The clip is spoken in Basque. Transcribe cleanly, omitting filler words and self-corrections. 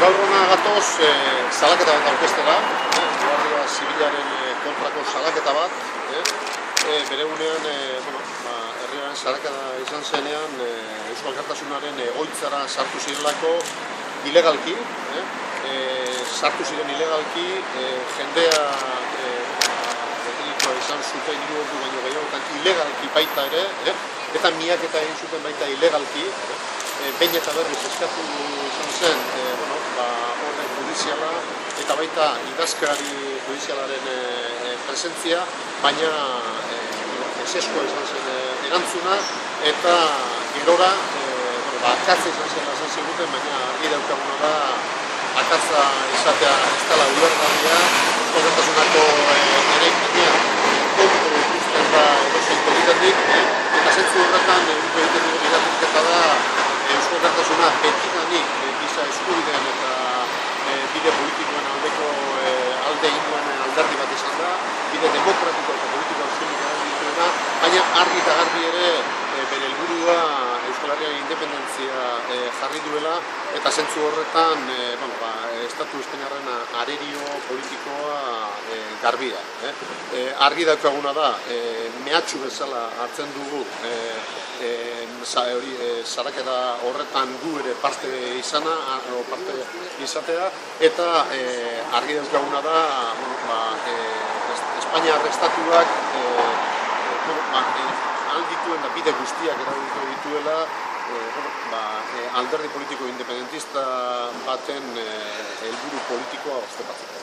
gaur hona gatoz salaketa bat aurkeztera, Guardia Zibilaren kontrako salaketa bat, bere gunean, herriaren salaketa izan zenean Eusko Alkartasunaren egoitzara sartu zirelako ilegalki, sartu ziren ilegalki, jendea detenitoa izan zuten 3 ordu baino gehiagotan ilegalki baita ere, eta miaketa egin zuten baita ilegalki, behin eta berriz eskatu izan zen orden judiziala eta baita idazkari judizialaren presentzia, baina eseskoa izan zen erantzuna eta gerora akatza izan zen esan ziguten, baina argi daukaguna da akatza izatea ez dela ulergarria, Eusko Alkartasunako eraikinean kontu ikusten da edozein tokitatik, eta zentzu horretan egiten dugun irakurketa da Eusko Alkartasuna betidanik giza eskubideen eta bide politikoen aldeko alde induen alderdi bat izan da, bide demokratiko eta politiko ausunik dituena, baina argi eta garbi ere bere helburua Euskal Herriaren independentzia jarri duela, eta zentzu horretan estatu espainiarren arerio politikoa garbia. Argi daukaguna da, mehatxu bezala hartzen dugu salaketa horretan gu ere parte izatea, eta argi daukaguna da Espainiar estatuak aldituen da bide guztiak erabiliko dituela alderdi politiko independentista baten helburu politikoa oztopatzeko.